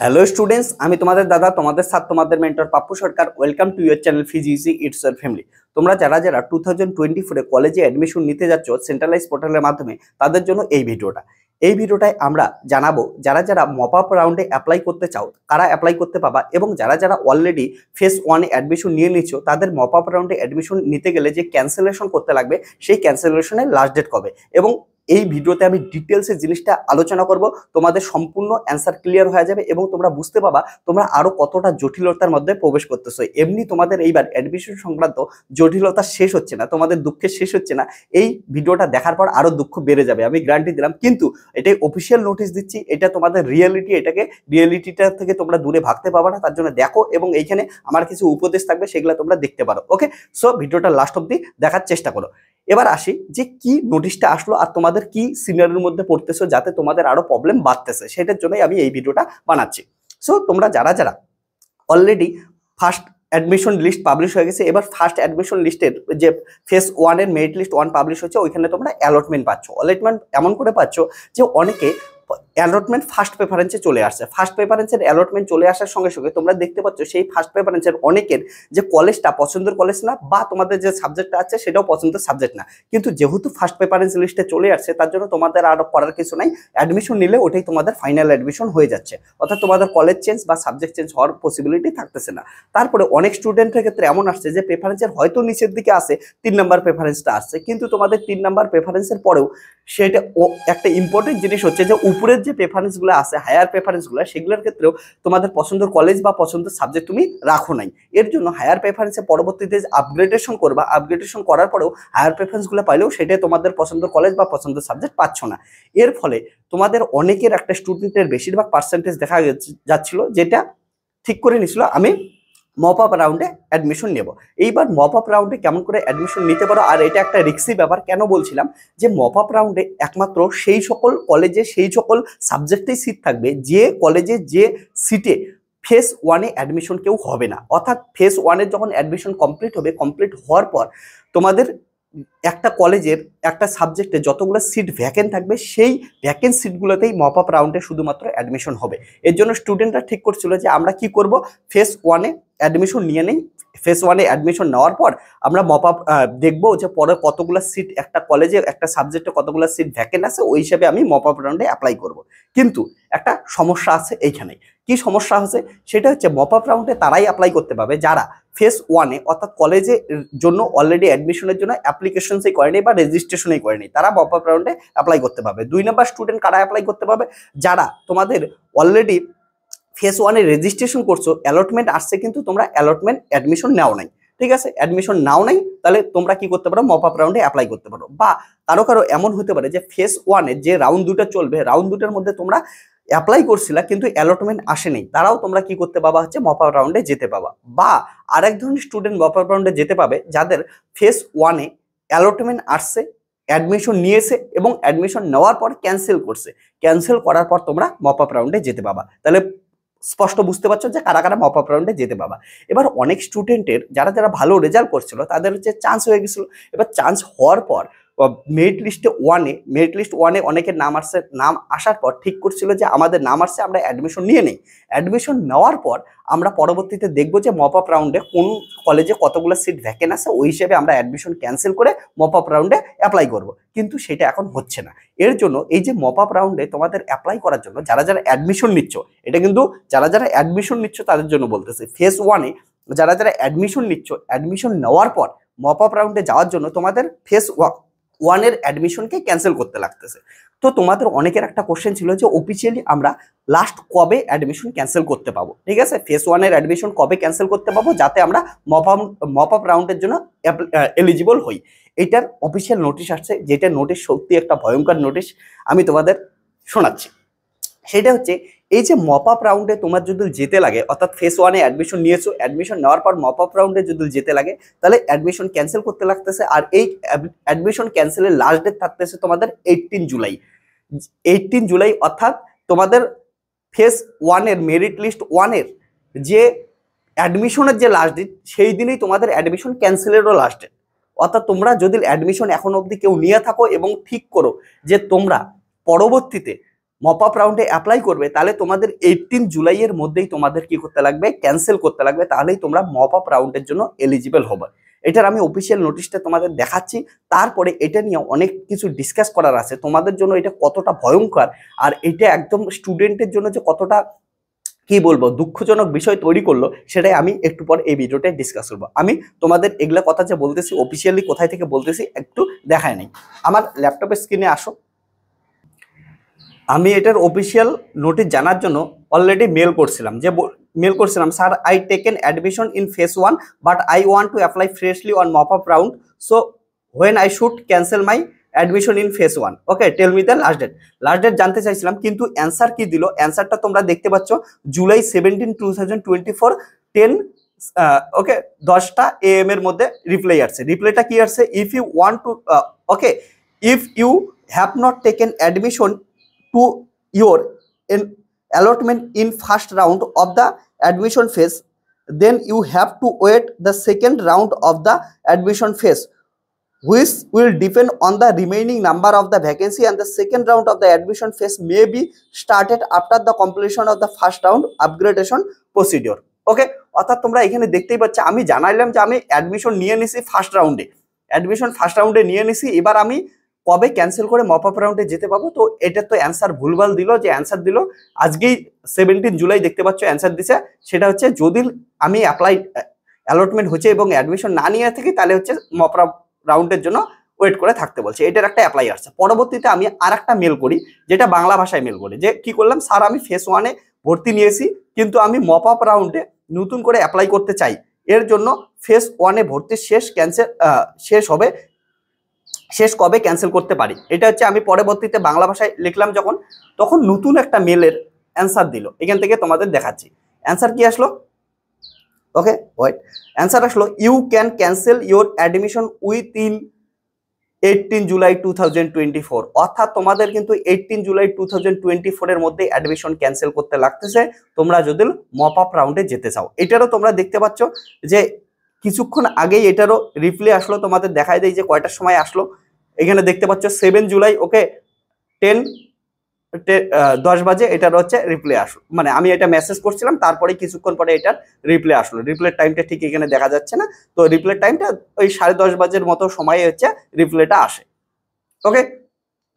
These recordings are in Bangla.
হ্যালো স্টুডেন্টস, আমি তোমাদের দাদা, তোমাদের সাথে তোমাদের mentor Pappu Sarkar. Welcome to your channel ফিজিসি ইটস ইউর ফ্যামিলি। তোমরা যারা 2024 কলেজে অ্যাডমিশন নিতে যাচ্ছ সেন্ট্রালাইজ পোর্টালের মাধ্যমে, তাদের জন্য এই ভিডিওটায় আমরা জানাবো যারা মপ আপ রাউন্ডে অ্যাপ্লাই করতে চাও তারা অ্যাপ্লাই করতে পাবা, এবং যারা অলরেডি ফেজ 1-এ অ্যাডমিশন নিয়ে নিচ্ছ তাদের মপ আপ রাউন্ডে অ্যাডমিশন নিতে গেলে যে ক্যান্সেলেশন করতে লাগবে সেই ক্যান্সেলেশনের লাস্ট ডেট কবে, এবং এই ভিডিওতে আমি ডিটেলসে জিনিসটা আলোচনা করব। তোমাদের সম্পূর্ণ অ্যান্সার ক্লিয়ার হয়ে যাবে এবং তোমরা বুঝতে পাবা তোমরা আরো কতটা জটিলতার মধ্যে প্রবেশ করতেছো। এমনি তোমাদের এইবার অ্যাডমিশন সংক্রান্ত জটিলতা শেষ হচ্ছে না, তোমাদের দুঃখের শেষ হচ্ছে না। এই ভিডিওটা দেখার পর আরো দুঃখ বেড়ে যাবে, আমি গ্যারান্টি দিলাম। কিন্তু এটাই অফিসিয়াল নোটিশ দিচ্ছি, এটা তোমাদের রিয়েলিটি, এটাকে রিয়েলিটিটা থেকে তোমরা দূরে ভাগতে পারবে না। তার জন্য দেখো, এবং এইখানে আমার কিছু উপদেশ থাকবে, সেগুলো তোমরা দেখতে পারো। ওকে, সো ভিডিওটা লাস্ট অব্দি দেখার চেষ্টা করো। এবার আসি যে কি নোটিশটা আসলো আর তোমাদের কি সিনারির মধ্যে পড়তেছো যাতে তোমাদের আরো প্রবলেম বাড়তেছে, সেটার জন্যই আমি এই ভিডিওটা বানাচ্ছি। সো তোমরা যারা already first admission list publish হয়ে গেছে, এবার ফার্স্ট অ্যাডমিশন লিস্টের যে ফেজ 1-এর মেরিট লিস্ট 1 পাবলিশ হচ্ছে, ওইখানে তোমরা অ্যালটমেন্ট পাচ্ছ। অ্যালটমেন্ট এমন করে পাচ্ছ যে অনেকে অ্যালটমেন্ট ফার্স্ট প্রেফারেন্সে চলে আসছে। ফার্স্ট প্রেফারেন্সের অ্যালটমেন্ট চলে আসার সঙ্গে সঙ্গে তোমরা দেখতে পাচ্ছ সেই ফার্স্ট প্রেফারেন্সের অনেকের যে কলেজটা পছন্দের কলেজ না, বা তোমাদের যে সাবজেক্টটা আছে সেটাও পছন্দের সাবজেক্ট না। কিন্তু যেহেতু ফার্স্ট প্রেফারেন্স লিস্টে চলে আসছে, তার জন্য তোমাদের আর করার কিছু নাই, অ্যাডমিশন নিলে ওটাই তোমাদের ফাইনাল অ্যাডমিশন হয়ে যাচ্ছে। অর্থাৎ তোমাদের কলেজ চেঞ্জ বা সাবজেক্ট চেঞ্জ হওয়ার পসিবিলিটি থাকতেছে না। তারপরে অনেক স্টুডেন্টের ক্ষেত্রে এমন আসছে যে প্রেফারেন্সের হয়তো নিচের দিকে আসে 3 নাম্বার প্রেফারেন্সটা আসছে, কিন্তু তোমাদের 3 নাম্বার প্রেফারেন্সের পরেও সেটা একটা ইম্পর্টেন্ট জিনিস হচ্ছে যে উপরের যে প্রেফারেন্সগুলো আছে, হায়ার প্রেফারেন্সগুলো, সেগুলোর ক্ষেত্রেও তোমাদের পছন্দের কলেজ বা পছন্দের সাবজেক্ট তুমি রাখো নাই। এর জন্য হায়ার প্রেফারেন্সে পরবর্তীতে আপগ্রেডেশন করবা, আপগ্রেডেশন করার পরেও হায়ার প্রেফারেন্সগুলো পাইলেও সেটাই তোমাদের পছন্দের কলেজ বা পছন্দের সাবজেক্ট পাচ্ছ না। এর ফলে তোমাদের অনেকের একটা স্টুডেন্টের বেশিরভাগ পার্সেন্টেজ দেখা যাচ্ছিল, যেটা ঠিক করে নিছিল আমি মপ আপ রাউন্ডে অ্যাডমিশন নেব। এইবার মপ আপ রাউন্ডে কেমন করে অ্যাডমিশন নিতে পারো, আর এটা একটা রিস্কি ব্যাপার। কেন বলছিলাম যে মপ আপ রাউন্ডে একমাত্র সেই সকল কলেজে সেই সকল সাবজেক্টেই সিট থাকবে যে কলেজে যে সিটে ফেজ 1-এ অ্যাডমিশন কেউ হবে না। অর্থাৎ ফেজ 1-এর যখন অ্যাডমিশন কমপ্লিট হবে, কমপ্লিট হওয়ার পর তোমাদের একটা কলেজের একটা সাবজেক্টে যতগুলো সিট ভ্যাকেন্ট থাকবে, সেই ভ্যাকেন্ট সিটগুলোতেই মপ আপ রাউন্ডে শুধুমাত্র অ্যাডমিশন হবে। এর জন্য স্টুডেন্টরা ঠিক করছিল যে আমরা কি করব, ফেজ 1-এ অ্যাডমিশন নিয়ে নেই, ফেজ 1-এ অ্যাডমিশন নেওয়ার পর আমরা মপ আপ দেখবো যে পরে কতগুলো সিট একটা কলেজে একটা সাবজেক্টে কতগুলো সিট ভ্যাকেন্ট আছে, ওই হিসাবে আমি মপ আপ রাউন্ডে অ্যাপ্লাই করব। কিন্তু একটা সমস্যা আছে এইখানে। কি সমস্যা আছে সেটা হচ্ছে, মপ আপ রাউন্ডে তারাই অ্যাপ্লাই করতে পারবে যারা ফেজ 1-এ অর্থাৎ কলেজের জন্য অলরেডি অ্যাডমিশনের জন্য অ্যাপ্লিকেশনই করেনি বা রেজিস্ট্রেশনই করেনি, তারা মপ আপ রাউন্ডে অ্যাপ্লাই করতে পারবে। 2 নাম্বার স্টুডেন্ট কারা অ্যাপ্লাই করতে পারবে, যারা তোমাদের অলরেডি ফেজ 1-এ রেজিস্ট্রেশন করছো, অ্যালটমেন্ট আসছে কিন্তু তোমরা অ্যালটমেন্ট অ্যাডমিশন নাও নাই। ঠিক আছে, অ্যাডমিশন নাও নাই, তাহলে তোমরা কি করতে পারো, মপ আপ রাউন্ডে অ্যাপ্লাই করতে পারো। বা কারো এমন হতে পারে যে ফেজ 1-এর যে রাউন্ড 2টা চলবে, রাউন্ড 2টার মধ্যে তোমরা অ্যাপ্লাই করছিলা কিন্তু অ্যালটমেন্ট আসেনি, তারাও তোমরা কি করতে পাবা হচ্ছে মপ আপ রাউন্ডে যেতে পাবা। বা আরেক ধরনের স্টুডেন্ট মপ আপ রাউন্ডে যেতে পাবে যাদের ফেজ 1-এ অ্যালটমেন্ট আসছে, অ্যাডমিশন নিয়েছে এবং অ্যাডমিশন নেওয়ার পর ক্যান্সেল করছে, ক্যান্সেল করার পর তোমরা মপ আপ রাউন্ডে যেতে পাবা। তাহলে স্পষ্ট বুঝতে পারছো যে কারা মপ আপ রাউন্ডে যেতে পাবা। এবার অনেক স্টুডেন্টের যারা ভালো রেজাল্ট করছিল তাদের হচ্ছে চান্স হয়ে গেছিল। এবার চান্স হওয়ার পর মেরিট লিস্ট 1-এ অনেকের নাম আসছে, নাম আসার পর ঠিক করছিল যে আমাদের নাম আসছে, আমরা অ্যাডমিশন নিয়ে নেই। অ্যাডমিশন নেওয়ার পর আমরা পরবর্তীতে দেখবো যে মপ আপ রাউন্ডে কোন কলেজে কতগুলো সিট ভ্যাকেন্ট আছে, ওই হিসেবে আমরা অ্যাডমিশন ক্যান্সেল করে মপ আপ রাউন্ডে অ্যাপ্লাই করব। কিন্তু সেটা এখন হচ্ছে না। এর জন্য এই যে মপ আপ রাউন্ডে তোমাদের অ্যাপ্লাই করার জন্য যারা অ্যাডমিশন নিচ্ছ, এটা কিন্তু যারা অ্যাডমিশন নিচ্ছ তাদের জন্য বলতেছে, ফেজ 1-এ যারা অ্যাডমিশন নিচ্ছ, অ্যাডমিশন নেওয়ার পর মপ আপ রাউন্ডে যাওয়ার জন্য তোমাদের ফেজ 1-এর অ্যাডমিশনকে ক্যান্সেল করতে লাগতেছে। তো তোমাদের অনেকের একটা কোশ্চেন ছিল যে অফিসিয়ালি আমরা লাস্ট কবে অ্যাডমিশন ক্যান্সেল করতে পাবো। ঠিক আছে, ফেজ 1-এর অ্যাডমিশন কবে ক্যান্সেল করতে পাবো যাতে আমরা মপ আপ রাউন্ডের জন্য এলিজিবল হই। এটার অফিসিয়াল নোটিশ আসছে, যেটা নোটিশ সত্যি একটা ভয়ঙ্কর নোটিশ, আমি তোমাদের শোনাচ্ছি। সেটা হচ্ছে, এই যে মপ আপ রাউন্ডে তোমার যদি যেতে লাগে, অর্থাৎ ফেজ 1-এ অ্যাডমিশন নিয়েছো, অ্যাডমিশন নেওয়ার পর মপ আপ রাউন্ডে যদি যেতে লাগে, তাহলে অ্যাডমিশন ক্যান্সেল করতে লাগতেছে। আর এই অ্যাডমিশন ক্যান্সেলের লাস্ট ডেট থাকতেছে তোমাদের 18 জুলাই। 18 জুলাই অর্থাৎ তোমাদের ফেজ 1-এর মেরিট লিস্ট 1-এর যে অ্যাডমিশনের যে লাস্ট ডেট, সেই দিনেই তোমাদের অ্যাডমিশন ক্যান্সেলেরও লাস্ট ডেট। অর্থাৎ তোমরা যদি অ্যাডমিশন এখন অবধি কেউ নিয়ে থাকো এবং ঠিক করো যে তোমরা পরবর্তীতে মপ আপ রাউন্ডে অ্যাপ্লাই করবে তাহলে তোমাদের 18 জুলাইয়ের মধ্যেই তোমাদের কি করতে লাগবে, ক্যান্সেল করতে লাগবে, তাহলেই তোমরা মপ আপ রাউন্ডের জন্য এলিজিবল হবে। এটার আমি অফিসিয়াল নোটিশটা তোমাদের দেখাচ্ছি। তারপরে এটা নিয়ে অনেক কিছু ডিসকাস করার আছে, তোমাদের জন্য এটা কতটা ভয়ঙ্কর আর এটা একদম স্টুডেন্টের জন্য যে কতটা কি বলবো দুঃখজনক বিষয় তৈরি করলো, সেটাই আমি একটু পর এই ভিডিওতে ডিসকাস করবো। আমি তোমাদের এগুলা কথা যে বলতেছি অফিসিয়ালি কোথায় থেকে বলতেছি একটু দেখায় নেই। আমার ল্যাপটপের স্ক্রিনে আসো। আমি এটার অফিসিয়াল নোটিশ জানার জন্য অলরেডি মেল করছিলাম, sir I taken admission in phase 1 but I want to apply freshly on mop up round, so when I should cancel my admission in phase 1, okay tell me the last date জানতে চাইছিলাম। কিন্তু অ্যান্সার কি দিল, অ্যান্সারটা তোমরা দেখতে পাচ্ছ জুলাই 17, 2024 10 ওকে 10টা AM এর মধ্যে রিপ্লাই আসছে। রিপ্লাইটা কি আসছে, if you want to okay if you have not taken admission to your allotment in first round of the admission phase, then you have to wait the second round of the admission phase, which will depend on the remaining number of the vacancy, and the second round of the admission phase may be started after the completion of the first round upgradation procedure. ওকে, অর্থাৎ তোমরা এখানে দেখতেই পাচ্ছ আমি জানাইলাম যে আমি অ্যাডমিশন নিয়ে নিছি ফার্স্ট রাউন্ডে নিয়ে নিছি, এবার আমি কবে ক্যান্সেল করে মপ আপ রাউন্ডে যেতে পাবো। তো এটা তো অ্যান্সার ভুলভাল দিল, যে অ্যান্সার দিল আজকেই 17 জুলাই দেখতে পাচ্ছ অ্যান্সার দিছে, সেটা হচ্ছে যদি আমি অ্যালটমেন্ট হচ্ছে এবং অ্যাডমিশন না নিয়ে থাকি তাহলে হচ্ছে মপ আপ রাউন্ডের জন্য ওয়েট করে থাকতে বলছে। এটার একটা অ্যাপ্লাই আসছে। পরবর্তীতে আমি আর একটা মেল করি, যেটা বাংলা ভাষায় মেল করি, যে কি করলাম, স্যার আমি ফেজ 1-এ ভর্তি নিয়েছি কিন্তু আমি মপ আপ রাউন্ডে নতুন করে অ্যাপ্লাই করতে চাই, এর জন্য ফেজ 1-এ ভর্তির শেষ কবে ক্যান্সেল করতে পারি। এটা হচ্ছে আমি পরবর্তীতে বাংলা ভাষায় লিখলাম যখন, তখন নতুন একটা মেলের অ্যান্সার দিল। এখান থেকে তোমাদের দেখাচ্ছি অ্যান্সার কি আসলো। ওকে ওয়েট, অ্যান্সার আসলো you can cancel your admission within 18 July 2024। অর্থাৎ তোমাদের কিন্তু 18 জুলাই 2024 এর মধ্যে অ্যাডমিশন ক্যান্সেল করতে লাগতেছে তোমরা যদি মপ আপ রাউন্ডে যেতে চাও। এটারও তোমরা দেখতে পাচ্ছ যে কিছুক্ষণ আগেই এটারও রিপ্লাই আসলো, তোমাদের দেখাই দেয় যে কয়টার সময় আসলো। এখানে দেখতে পাচ্ছ 7 জুলাই ওকে 10 বাজে এটার হচ্ছে রিপ্লাই আসলো, মানে আমি এটা মেসেজ করছিলাম তারপরে কিছুক্ষণ পরে এটার রিপ্লাই আসলো। রিপ্লাই টাইমটা ঠিক এখানে দেখা যাচ্ছে না, তো রিপ্লাই টাইমটা ওই 10:30 বাজের মতো সময়ে হচ্ছে রিপ্লাইটা আসে। ওকে,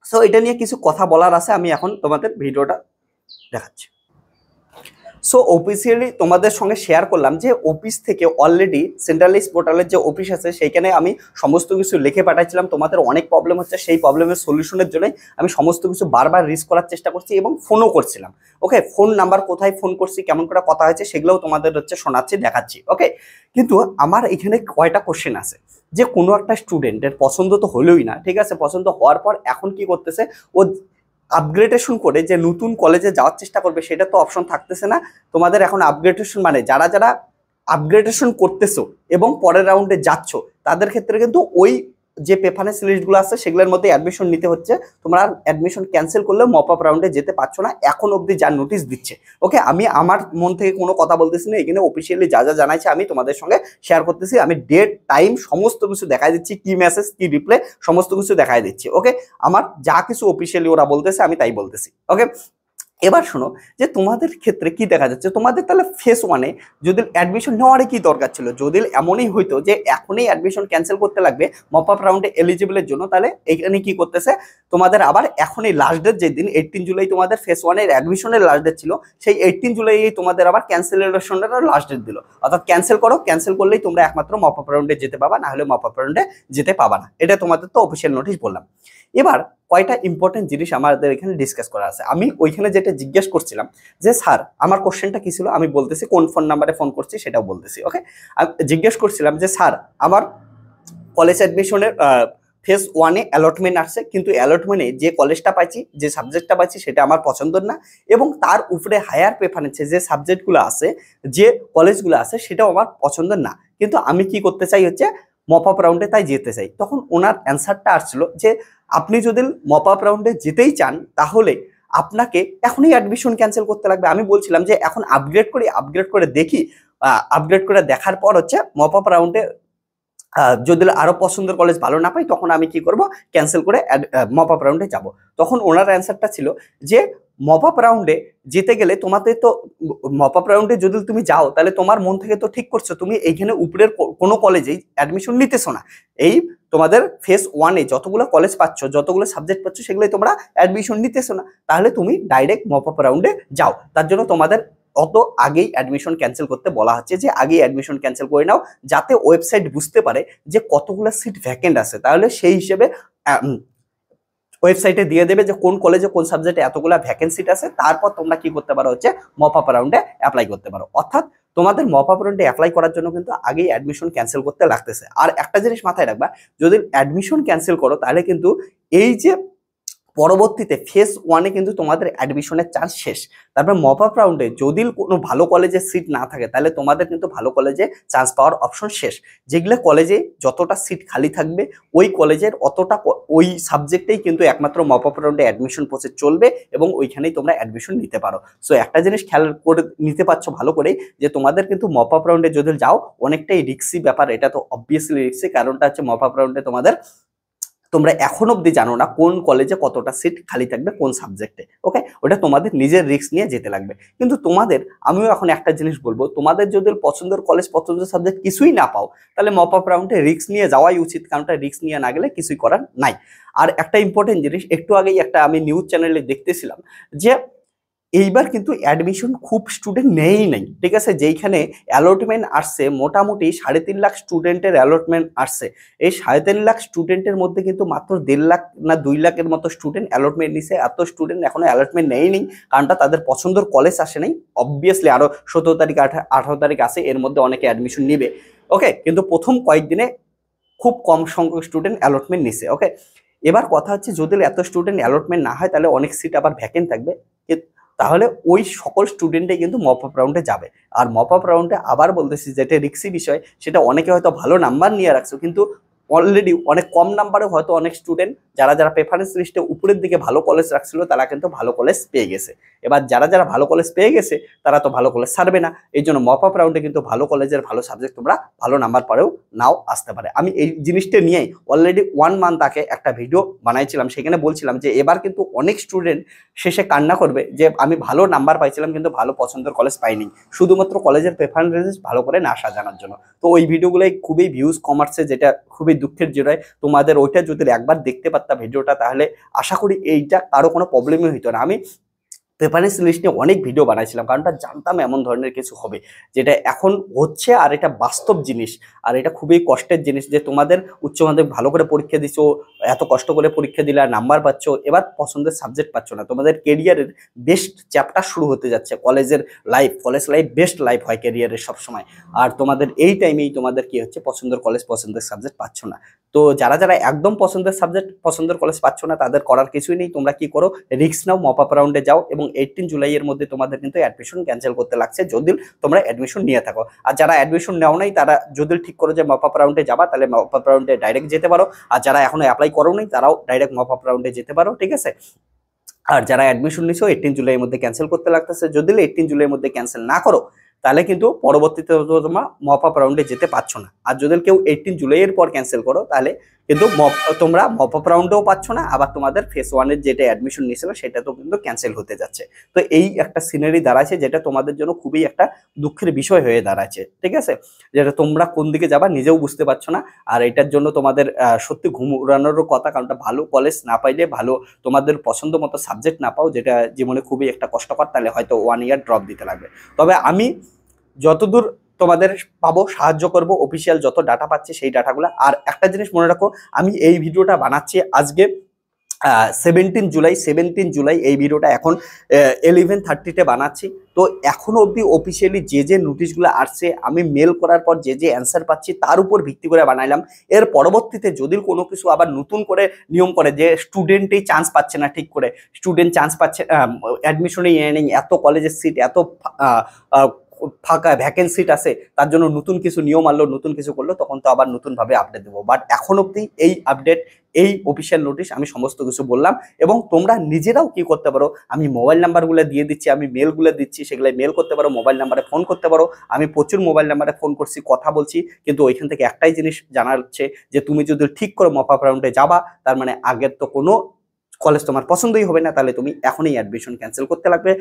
সো এটা নিয়ে কিছু কথা বলার আছে, আমি এখন তোমাদের ভিডিওটা দেখাচ্ছি। সো অফিসিয়ালি তোমাদের সঙ্গে শেয়ার করলাম যে অফিস থেকে অলরেডি সেন্ট্রালাইজ পোর্টালের যে অফিস আছে সেইখানে আমি সমস্ত কিছু লিখে পাঠাইছিলাম। তোমাদের অনেক প্রবলেম হচ্ছে, সেই প্রবলেমের সলিউশনের জন্যই আমি সমস্ত কিছু বারবার রিচ করার চেষ্টা করছি এবং ফোনও করছিলাম। ওকে, ফোন নাম্বার কোথায় ফোন করছি, কেমন করে কথা হয়েছে সেগুলোও তোমাদের হচ্ছে শোনাচ্ছি, দেখাচ্ছি। ওকে, কিন্তু আমার এখানে কয়টা কোশ্চেন আছে, যে কোনো একটা স্টুডেন্টের পছন্দ তো হলোই না, ঠিক আছে, পছন্দ হওয়ার পর এখন কি করতেছে, ও আপগ্রেডেশন করে যে নতুন কলেজে যাওয়ার চেষ্টা করবে সেটা তো অপশন থাকতেছে না তোমাদের। এখন আপগ্রেডেশন মানে যারা আপগ্রেডেশন করতেছো এবং পরের রাউন্ডে যাচ্ছ তাদের ক্ষেত্রে কিন্তু ওই যে প্রেফারেন্স লিস্টগুলো আছে সেগুলোর মধ্যে অ্যাডমিশন নিতে হচ্ছে। তোমরা অ্যাডমিশন ক্যান্সেল করলে মপ আপ রাউন্ডে যেতে পারছো না এখন অবধি যা নোটিশ দিচ্ছে। ওকে, আমি আমার মন থেকে কোনো কথা বলতেছি না, এখানে অফিসিয়ালি যা জানাইছে আমি তোমাদের সঙ্গে শেয়ার করতেছি। আমি ডেট টাইম সমস্ত কিছু দেখাই দিচ্ছি, কি মেসেজ কি রিপ্লাই সমস্ত কিছু দেখাই দিচ্ছি। ওকে, আমার যা কিছু অফিসিয়ালি ওরা বলতেছে আমি তাই বলতেছি। ওকে, এবার শোনো যে তোমাদের ক্ষেত্রে কি দেখা যাচ্ছে, তোমাদের তাহলে ফেজ 1-এ যদি অ্যাডমিশন নেওয়ারই কি দরকার ছিল, যদি এমনই হইতো যে এখনই অ্যাডমিশন ক্যান্সেল করতে লাগবে মপ আপ রাউন্ডে এলিজিবলের জন্য, তাহলে এখানে কি করতেছে তোমাদের আবার এখনই লাস্ট ডেট যেদিন 18 জুলাই তোমাদের ফেজ 1-এর অ্যাডমিশনের লাস্ট ডেট ছিল, সেই 18 জুলাই তোমাদের আবার ক্যান্সেলেশনের লাস্ট ডেট দিল। অর্থাৎ ক্যান্সেল করো, ক্যান্সেল করলেই তোমরা একমাত্র মপ আপ রাউন্ডে যেতে পাবা, না হলে মপ আপ রাউন্ডে যেতে পাবা না। এটা তোমাদের তো অফিসিয়াল নোটিশ বললাম। এবার কয়টা ইম্পর্টেন্ট জিনিস আমাদের এখানে ডিসকাস করা আছে। আমি ওইখানে যেটা জিজ্ঞেস করছিলাম যে স্যার আমার কোশ্চেনটা কি ছিল, আমি বলতেছি কোন ফোন নাম্বারে ফোন করছি সেটাও বলতেছি। ওকে, আমি জিজ্ঞেস করছিলাম যে স্যার আমার কলেজ অ্যাডমিশনের ফেজ 1-এ অ্যালটমেন্ট আসছে, কিন্তু অ্যালটমেন্টে যে কলেজটা পাইছি যে সাবজেক্টটা পাইছি সেটা আমার পছন্দের না, এবং তার উপরে হায়ার প্রেফারেন্সে যে সাবজেক্টগুলো আছে যে কলেজগুলো আছে সেটাও আমার পছন্দের না, কিন্তু আমি কি করতে চাই হচ্ছে মপ আপ রাউন্ডে তাই যেতে চাই। তখন ওনার অ্যান্সারটা আসছিল যে আপনি যদি মপ আপ রাউন্ডে যেতেই চান তাহলে আপনাকে এখনই অ্যাডমিশন ক্যান্সেল করতে লাগবে। আমি বলছিলাম যে এখন আপগ্রেড করে দেখি, আপগ্রেড করে দেখার পর হচ্ছে মপ আপ রাউন্ডে যদি আরো পছন্দের কলেজ ভালো না পাই তখন আমি কি করব, ক্যান্সেল করে মপ আপ রাউন্ডে যাব। তখন ওনার অ্যান্সারটা ছিল যে মপ আপ রাউন্ডে যেতে গেলে তোমাদের তো মপ আপ রাউন্ডে যদি তুমি যাও তাহলে তোমার মন থেকে তো ঠিক করছো তুমি এইখানে উপরের কোনো কলেজেই অ্যাডমিশন নিতেছো না। এই তোমাদের ফেজ ওয়ানে যতগুলো কলেজ পাচ্ছ, যতগুলো সাবজেক্ট পাচ্ছ, সেগুলোই তোমরা অ্যাডমিশন নিতেছো না। তাহলে তুমি ডাইরেক্ট মপ আপ রাউন্ডে যাও। তার জন্য তোমাদের অত আগেই অ্যাডমিশন ক্যান্সেল করতে বলা হচ্ছে, যে আগেই অ্যাডমিশন ক্যান্সেল করে নাও, যাতে ওয়েবসাইট বুঝতে পারে যে কতগুলো সিট ভ্যাকেন্ট আছে। তাহলে সেই হিসেবে ওয়েবসাইটে দিয়ে দেবে যে কোন কলেজে কোন সাবজেক্টে এতগুলা ভ্যাকেন্সি আছে। তারপর তোমরা কি করতে পারো হচ্ছে মপ আপ রাউন্ডে অ্যাপ্লাই করতে পারো। অর্থাৎ তোমাদের মপ আপ রাউন্ডে অ্যাপ্লাই করার জন্য কিন্তু আগেই অ্যাডমিশন ক্যান্সেল করতে লাগতেছে। আর একটা জিনিস মাথায় রাখবা, যদি অ্যাডমিশন ক্যান্সেল করো তাহলে কিন্তু এই যে পরবর্তীতে ফেজ ওয়ানে কিন্তু তোমাদের অ্যাডমিশনের চান্স শেষ। তারপর মপ আপ রাউন্ডে যদি কোনো ভালো কলেজে সিট না থাকে তাহলে তোমাদের কিন্তু ভালো কলেজে চান্স পাওয়ার অপশন শেষ। যেগুলো কলেজে যতটা সিট খালি থাকবে ওই কলেজের অতটা ওই সাবজেক্টেই কিন্তু একমাত্র মপ আপ রাউন্ডে অ্যাডমিশন প্রসেস চলবে এবং ওইখানেই তোমরা অ্যাডমিশন নিতে পারো। সো একটা জিনিস খেয়াল করে নিতে পারছো ভালো করেই, যে তোমাদের কিন্তু মপ আপ রাউন্ডে যদি যাও অনেকটাই রিস্কি ব্যাপার। এটা তো অবভিয়াসলি রিস্কি, কারণটা হচ্ছে মপ আপ রাউন্ডে তোমরা এখন অব্দি জানো না কোন কলেজে কতটা সিট খালি থাকবে কোন সাবজেক্টে। ওকে, ওটা তোমাদের নিজের রিস্ক নিয়ে যেতে লাগবে। কিন্তু তোমাদের, আমিও এখন একটা জিনিস বলবো, তোমাদের যদি পছন্দের কলেজ পছন্দের সাবজেক্ট কিছুই না পাও তাহলে মপ আপ রাউন্ডে রিস্ক নিয়ে যাওয়াই উচিত, কারণটা রিস্ক নিয়ে না গেলে কিছুই করার নাই। আর একটা ইম্পর্টেন্ট জিনিস, একটু আগেই একটা আমি নিউজ চ্যানেলে দেখতেছিলাম যে এইবার কিন্তু অ্যাডমিশন খুব স্টুডেন্ট নেই নাই, ঠিক আছে। যেইখানে অ্যালটমেন্ট আসছে মোটামুটি 3.5 লাখ স্টুডেন্টের অ্যালটমেন্ট আসছে। এই 3.5 লাখ স্টুডেন্টের মধ্যে কিন্তু মাত্র 1.5 লাখ না 2 লাখের মতো স্টুডেন্ট অ্যালটমেন্ট নিছে। এত স্টুডেন্ট এখনো অ্যালটমেন্ট নেই, কারণটা তাদের পছন্দের কলেজ আসে নাই। অবভিয়াসলি আরো 17 তারিখ 18 তারিখ আছে, এর মধ্যে অনেকে অ্যাডমিশন নিবে। ওকে, কিন্তু প্রথম কয়েকদিনে খুব কম সংখ্যক স্টুডেন্ট অ্যালটমেন্ট নিছে। ওকে, এবার কথা হচ্ছে যদি এত স্টুডেন্ট অ্যালটমেন্ট না হয় তাহলে অনেক সিট আবার ভ্যাকেন্ট থাকবে, তাহলে ওই সকল স্টুডেন্টই কিন্তু মপ আপ রাউন্ডে যাবে। আর মপ আপ রাউন্ডে আবার বলতেছি, যেটা রিক্সি বিষয়, সেটা অনেকে হয়তো ভালো নাম্বার নিয়ে রাখছো, কিন্তু অলরেডি অনেক কম নাম্বারে হয়তো অনেক স্টুডেন্ট যারা প্রেফারেন্স লিস্টে উপরের দিকে ভালো কলেজ রাখছিল তারা কিন্তু ভালো কলেজ পেয়ে গেছে। এবার যারা ভালো কলেজ পেয়ে গেছে তারা তো ভালো কলেজ ছাড়বে না। এই জন্য মপ আপ রাউন্ডে কিন্তু ভালো কলেজের ভালো সাবজেক্ট তোমরা ভালো নাম্বার পরেও নাও আসতে পারে। আমি এই জিনিসটা নিয়েই অলরেডি 1 মান্থ আগে একটা ভিডিও বানাইছিলাম, সেখানে বলছিলাম যে এবার কিন্তু অনেক স্টুডেন্ট শেষে কান্না করবে যে আমি ভালো নাম্বার পাইছিলাম কিন্তু ভালো পছন্দের কলেজ পাইনি, শুধুমাত্র কলেজের প্রেফারেন্স ভালো করে না সাজানোর জন্য। তো ওই ভিডিওগুলোই খুবই ভিউজ কমার্সে, যেটা খুবই দুঃখের বিষয়। তোমাদের ওইটা যদি একবার দেখতে পারতা ভিডিওটা, তাহলে আশা করি এইটা কারো কোনো প্রবলেমই হইতো না। আমি প্রেফারেন্স লিস্ট নিয়ে অনেক ভিডিও বানাইছিলাম, কারণটা জানতাম এমন ধরনের কিছু হবে, যেটা এখন হচ্ছে। আর এটা বাস্তব জিনিস, আর এটা খুবই কষ্টের জিনিস যে তোমাদের উচ্চ মাধ্যমিক ভালো করে পরীক্ষা দিছো, এত কষ্ট করে পরীক্ষা দিলে নাম্বার পাচ্ছ, এবার পছন্দের সাবজেক্ট পাচ্ছ না। তোমাদের কেরিয়ারের বেস্ট চ্যাপ্টার শুরু হতে যাচ্ছে, কলেজ লাইফ বেস্ট লাইফ হয় কেরিয়ারের সবসময়। আর তোমাদের এই টাইমেই তোমাদের কি হচ্ছে, পছন্দের কলেজ পছন্দের সাবজেক্ট পাচ্ছ না। তো যারা একদম পছন্দের সাবজেক্ট পছন্দের কলেজ পাচ্ছ না তাদের করার কিছুই নেই, তোমরা কি করো, রিস্ক নাও, মপ আপ রাউন্ডে যাও। এবং 18 জুলাইয়ের মধ্যে তোমাদের কিন্তু অ্যাডমিশন ক্যান্সেল করতে লাগছে যদি তোমরা অ্যাডমিশন নিয়ে থাকো। আর যারা অ্যাডমিশন নেও নাই তারা যদি ঠিক করো যে মপ আপ রাউন্ডে যাবা, তাহলে মপ আপ রাউন্ডে ডাইরেক্ট যেতে পারো। আর যারা এখনো অ্যাপ্লাই করো নাই তারাও ডাইরেক্ট মপ আপ রাউন্ডে যেতে পারো, ঠিক আছে। আর যারা অ্যাডমিশন নিছো 18 জুলাইয়ের মধ্যে ক্যান্সেল করতে লাগতেছে, যদি 18 জুলাইয়ের মধ্যে ক্যান্সেল না করো তাহলে কিন্তু পরবর্তীতে তোমরা মপ আপ রাউন্ডে যেতে পারছো না। আর যদি কেউ 18 জুলাইয়ের পর ক্যান্সেল করো তাহলে কিন্তু তোমরা মপ আপ রাউন্ডেও পাচ্ছ না, আবার তোমাদের ফেজ ওয়ানের যেটা অ্যাডমিশন নিয়েছিল সেটা তো কিন্তু ক্যান্সেল হতে যাচ্ছে। তো এই একটা সিনারি দাঁড়াচ্ছে, যেটা তোমাদের জন্য খুবই একটা দুঃখের বিষয় হয়ে দাঁড়াচ্ছে, ঠিক আছে। যেটা তোমরা কোন দিকে যাবা নিজেও বুঝতে পারছো না। আর এটার জন্য তোমাদের সত্যি ঘুম উড়ানোরও কথা, কারণটা ভালো কলেজ না পাইলে, ভালো তোমাদের পছন্দ মতো সাবজেক্ট না পাও, যেটা জীবনে খুবই একটা কষ্টকর, তাহলে হয়তো 1 ইয়ার ড্রপ দিতে লাগবে। তবে আমি যতদূর তোমাদের পাবো সাহায্য করব, অফিসিয়াল যত ডাটা পাচ্ছি সেই ডাটাগুলো। আর একটা জিনিস মনে রাখো, আমি এই ভিডিওটা বানাচ্ছি আজকে 17 জুলাই এই ভিডিওটা এখন 11:30-তে বানাচ্ছি। তো এখনো অবধি অফিসিয়ালি যে নোটিশগুলো আসছে, আমি মেল করার পর যে অ্যান্সার পাচ্ছি তার উপর ভিত্তি করে বানাইলাম। এর পরবর্তীতে যদি কোনো কিছু আবার নতুন করে নিয়ম করে যে স্টুডেন্টই চান্স পাচ্ছে না, ঠিক করে স্টুডেন্ট চান্স পাচ্ছে, অ্যাডমিশনে নেই, এত কলেজের সিট এত ফাঁকা ভ্যাকেন্সিট আছে, তার জন্য নতুন কিছু নিয়ম আনলো, নতুন কিছু করলো, তখন তো আবার নতুনভাবে আপডেট দেবো। বাট এখন অবধি এই আপডেট, এই অফিসিয়াল নোটিশ আমি সমস্ত কিছু বললাম। এবং তোমরা নিজেরাও কি করতে পারো, আমি মোবাইল নাম্বারগুলো দিয়ে দিচ্ছি, আমি মেলগুলো দিচ্ছি, সেগুলো মেল করতে পারো, মোবাইল নাম্বারে ফোন করতে পারো। আমি প্রচুর মোবাইল নাম্বারে ফোন করছি, কথা বলছি, কিন্তু ওইখান থেকে একটাই জিনিস জানা যাচ্ছে যে তুমি যদি ঠিক করে মপ আপ রাউন্ডে যাবা, তার মানে আগের তো কোনো কলেজ তোমার পছন্দই হবে না, তাহলে তুমি এখনই অ্যাডমিশন ক্যান্সেল করতে লাগবে।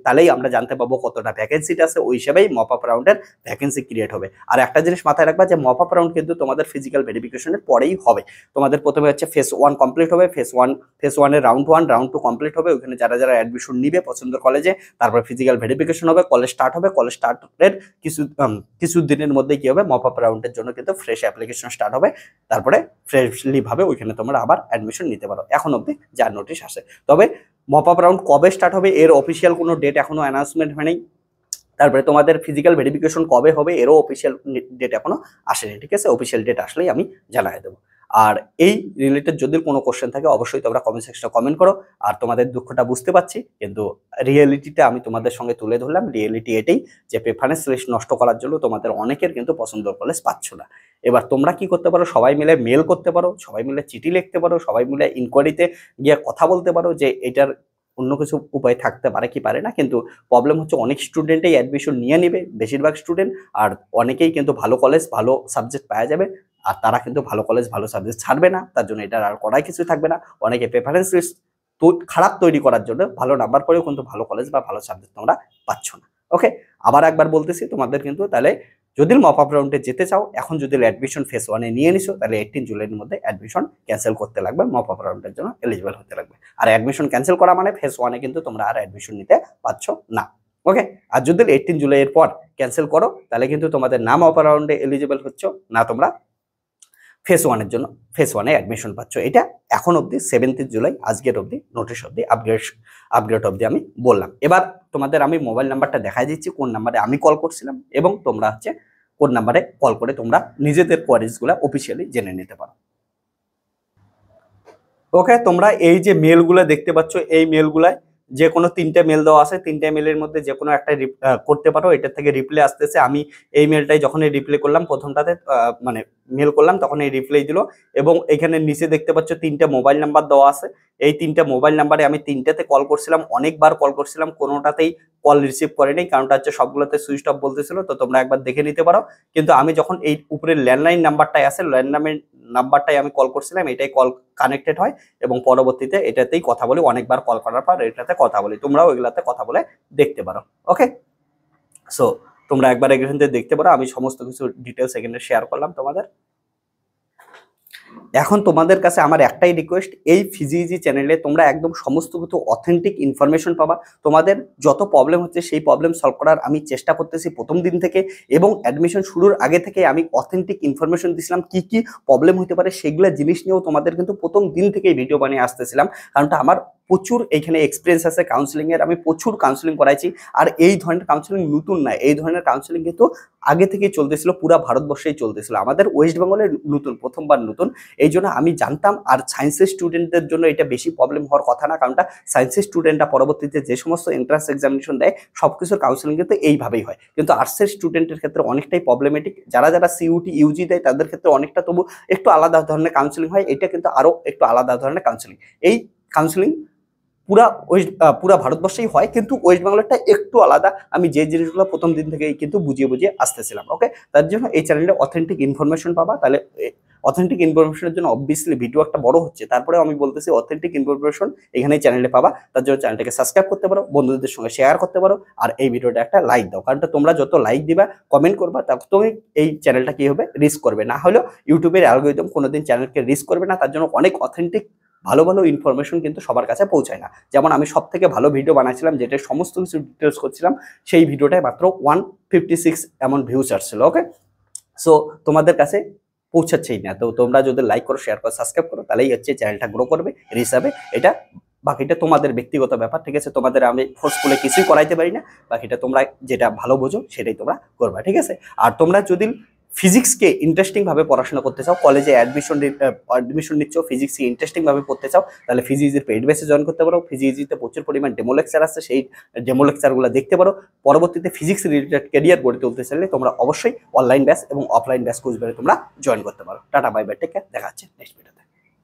তাহলেই আমরা জানতে পাবো কতটা ভ্যাকেন্সিটা আছে, ওই হিসেবেই মপ আপ রাউন্ডের ভ্যাকেন্সি ক্রিয়েট হবে। আর একটা জিনিস মাথায় রাখবা যে মপ আপ রাউন্ড কিন্তু তোমাদের ফিজিক্যাল ভেরিফিকেশনের পরেই হবে। তোমাদের প্রথমে হচ্ছে ফেজ 1 কমপ্লিট হবে, ফেজ 1 এর রাউন্ড 1 রাউন্ড 2 কমপ্লিট হবে, ওখানে যারা যারা অ্যাডমিশন নিবে পছন্দের কলেজে, তারপর ফিজিক্যাল ভেরিফিকেশন হবে, কলেজ স্টার্ট হবে, কলেজ স্টার্টের কিছু দিনের মধ্যে কি হবে, মপ আপ রাউন্ডের জন্য কিন্তু ফ্রেশ অ্যাপ্লিকেশন স্টার্ট হবে, তারপরে ফ্রেশলি ভাবে ওইখানে তোমরা আবার অ্যাডমিশন নিতে পারো। এখন অবধি যার নোটিশ আসে, তবে মপ আপ রাউন্ড কবে স্টার্ট হবে এর অফিসিয়াল কোনো ডেট এখনো অ্যানাউন্সমেন্ট হয়নি। তারপরে তোমাদের ফিজিক্যাল ভেরিফিকেশন কবে হবে এরও অফিসিয়াল ডেট এখনো আসেনি, ঠিক আছে? অফিসিয়াল ডেট আসলেই আমি জানাই দেবো। আর এই রিলেটেড যদি কোনো কোশ্চেন থাকে অবশ্যই তোমরা কমেন্ট সেকশনে কমেন্ট করো। আর তোমাদের দুঃখটা বুঝতে পারছি, কিন্তু রিয়েলিটিটা আমি তোমাদের সঙ্গে তুলে ধরলাম। রিয়েলিটি এটাই যে প্রেফারেন্স লিস্ট নষ্ট করার জন্য তোমাদের অনেকের কিন্তু পছন্দের কলেজ পাচ্ছ না। এবার তোমরা কি করতে পারো, সবাই মিলে মেল করতে পারো, সবাই মিলে চিঠি লিখতে পারো, সবাই মিলে ইনকোয়ারিতে গিয়ে কথা বলতে পারো যে এটার অন্য কিছু উপায় থাকতে পারে কি পারে না। কিন্তু প্রবলেম হচ্ছে অনেক স্টুডেন্টই অ্যাডমিশন নিয়ে নেবে, বেশিরভাগ স্টুডেন্ট, আর অনেকেই কিন্তু ভালো কলেজ ভালো সাবজেক্ট পাওয়া যাবে, আর তারা কিন্তু ভালো কলেজ ভালো সাবজেক্ট ছাড়বে না। তার জন্য এটার আর করাই কিছু থাকবে না। অনেকে প্রেফারেন্স লিস্ট খারাপ তৈরি করার জন্য ভালো নাম্বার পরেও কিন্তু ভালো কলেজ বা ভালো সাবজেক্ট তোমরা পাচ্ছ না। ওকে, আবার একবার বলতেছি, তোমাদের কিন্তু তাহলে যদি মপ আপ রাউন্ডে যেতে চাও, এখন যদি অ্যাডমিশন ফেজ 1 নিয়ে নিছো, তাহলে 18 জুলাইয়ের মধ্যে অ্যাডমিশন ক্যান্সেল করতে লাগবে, মপ আপ রাউন্ডের জন্য এলিজিবল হতে লাগবে। আর অ্যাডমিশন ক্যান্সেল করা মানে ফেজ 1 কিন্তু তোমরা আর অ্যাডমিশন নিতে পারছো না। ওকে, আর যদি 18 জুলাইয়ের পর ক্যান্সেল করো, তাহলে কিন্তু তোমাদের নাম মপ আপ রাউন্ডে এলিজিবল হচ্ছ না, তোমরা ফেজ 1 এর জন্য ফেজ 1 অ্যাডমিশন পাচ্ছ। এটা এখন অবধি 7 জুলাই আজকের অবধি নোটিশ অবধি আপগ্রেড অবধি আমি বললাম। এবার তোমাদের আমি মোবাইল নাম্বারটা দেখাই দিচ্ছি, কোন নাম্বারে আমি কল করছিলাম, এবং তোমরা হচ্ছে কোন নাম্বারে কল করে তোমরা নিজেদের কোয়ারিজগুলো অফিসিয়ালি জেনে নিতে পারো। ওকে, তোমরা এই যে মেলগুলো দেখতে পাচ্ছ, এই মেলগুলায় যে কোনো 3টে মেল দেওয়া আছে, 3টে মেলের মধ্যে যে কোনো একটা করতে পারো। এটা থেকে রিপ্লাই আসতেছে, আমি এই মেলটাই যখন রিপ্লাই করলাম প্রথমটাতে মানে মেল করলাম তখন এই রিপ্লাই দিল। এবং এখানে নিচে দেখতে পাচ্ছ 3টে মোবাইল নাম্বার দেওয়া আছে। এই 3টে মোবাইল নাম্বারে আমি 3টেতে কল করছিলাম, অনেকবার কল করছিলাম, কোনোটাতেই কল রিসিভ করেনি, কারণটা হচ্ছে সবগুলোতে সুইচ অফ বলতেছিল। তো তোমরা একবার দেখে নিতে পারো। কিন্তু আমি যখন এই উপরে ল্যান্ডলাইন নাম্বারটাই আছে, ল্যান্ডলাইন নাম্বারটাই আমি কল করছিলাম, এটাই কল কানেক্টেড হয় এবং পরবর্তীতে এটাতেই কথা বলি। অনেকবার কল করার পর এটাতে কথা বলি, তোমরাও এগুলাতে কথা বলে দেখতে পারো। ওকে, সো তোমরা একবার এখান থেকে দেখতে পারো, আমি সমস্ত কিছু ডিটেলস এখানে শেয়ার করলাম তোমাদের। এখন তোমাদের কাছে আমার একটাই রিকোয়েস্ট, এই ফিজিইজি চ্যানেলে তোমরা একদম সমস্ত কিছু অথেন্টিক ইনফরমেশন পাবা। তোমাদের যত প্রবলেম হচ্ছে সেই প্রবলেম সলভ করার আমি চেষ্টা করতেছি প্রথম দিন থেকে, এবং অ্যাডমিশন শুরুর আগে থেকে আমি অথেন্টিক ইনফরমেশন দিছিলাম, কি কি প্রবলেম হতে পারে সেগুলো জিনিস নিয়েও তোমাদের কিন্তু প্রথম দিন থেকেই ভিডিও বানিয়ে আসতেছিলাম। কারণটা আমার প্রচুর এইখানে এক্সপিরিয়েন্স আছে কাউন্সিলিং এর, আমি প্রচুর কাউন্সিলিং করাইছি। আর এই ধরনের কাউন্সিলিং নতুন নয়, এই ধরনের কাউন্সিলিং কিন্তু আগে থেকেই চলতেছিল, পুরা ভারতবর্ষেই চলতেছিল, আমাদের ওয়েস্ট বেঙ্গলে নতুন, প্রথমবার নতুন। এই জন্য আমি জানতাম। আর সায়েন্সের স্টুডেন্টদের জন্য এটা বেশি প্রবলেম হওয়ার কথা না, কারণটা সায়েন্সের স্টুডেন্টরা পরবর্তীতে যে সমস্ত এন্ট্রান্স এক্সামিনেশন দেয় সব কিছুর কাউন্সিলিং কিন্তু এইভাবেই হয়। কিন্তু আর্টসের স্টুডেন্টের ক্ষেত্রে অনেকটাই প্রবলেমেটিক, যারা যারা সিইউটি ইউজি দেয় তাদের ক্ষেত্রে অনেকটা তবু একটু আলাদা ধরনের কাউন্সিলিং হয়, এটা কিন্তু আরও একটু আলাদা ধরনের কাউন্সিলিং। এই কাউন্সিলিং পুরা ভারতবর্ষেই হয়, কিন্তু ওয়েস্ট বেঙ্গলেরটা একটু আলাদা। আমি যে জিনিসগুলো প্রথম দিন থেকেই কিন্তু বুঝিয়ে বুঝিয়ে আসতেছিলাম। ওকে, তার জন্য এই চ্যানেলে অথেন্টিক ইনফরমেশন পাবা। তাহলে অথেন্টিক ইনফরমেশনের জন্য অবভিয়াসলি ভিডিও একটা বড় হচ্ছে, তারপরেও আমি বলতেছি অথেন্টিক ইনফরমেশন এখানেই চ্যানেলে পাবা। তার জন্য চ্যানেলটাকে সাবস্ক্রাইব করতে পারো, বন্ধুদের সঙ্গে শেয়ার করতে পারো, আর এই ভিডিওটা একটা লাইক দাও। কারণ তোমরা যত লাইক দিবা, কমেন্ট করবা, ততই এই চ্যানেলটা কি হবে, রিস্ক করবে। না হলেও ইউটিউবের অ্যালগরিদম কোনোদিন চ্যানেলকে রিস্ক করবে না। তার জন্য অনেক অথেন্টিক ভালো ভালো ইনফরমেশন কিন্তু সবার কাছে পৌঁছায় না। যেমন আমি সব থেকে ভালো ভিডিও বানাইছিলাম, যেটা সমস্ত কিছু ডিটেলস করছিলাম, সেই ভিডিওটায় মাত্র 156 এমন ভিউজ আসছিল। ওকে, সো তোমাদের কাছে পৌঁছাচ্ছেই না। তো তোমরা যদি লাইক করো, শেয়ার করো, সাবস্ক্রাইব করো, তাহলেই হচ্ছে চ্যানেলটা গ্রো করবে এর হিসাবে। এটা বাকিটা তোমাদের ব্যক্তিগত ব্যাপার, ঠিক আছে? তোমাদের আমি ফোর্সফুলি কিছুই করাইতে পারি না, বাকিটা তোমরা যেটা ভালো বোঝো সেটাই তোমরা করবা, ঠিক আছে? আর তোমরা যদি ফিজিক্সকে ইন্টারেস্টিং ভাবে পড়াশোনা করতে চাও, কলেজে অ্যাডমিশন নিচ্ছ, ফিজিক্সকে ইন্টারেস্টিং ভাবে পড়তে চাও, তাহলে ফিজিক্সের পেইড বেসে জয়েন করতে পারো। ফিজিক্সিতে প্রচুর পরিমাণ ডেমো লেকচার আছে, সেই ডেমো লেকচারগুলো দেখতে পারো। পরবর্তীতে ফিজিক্স রিলেটেড ক্যারিয়ার গড়ে তুলতে চাইলে তোমরা অবশ্যই অনলাইন ব্যাচ এবং অফলাইন ব্যাচ কোর্স তোমরা জয়েন করতে পারো। টাটা, বাই বাই, টেক কেয়ার, দেখা হচ্ছে নেক্সট ভিডিও।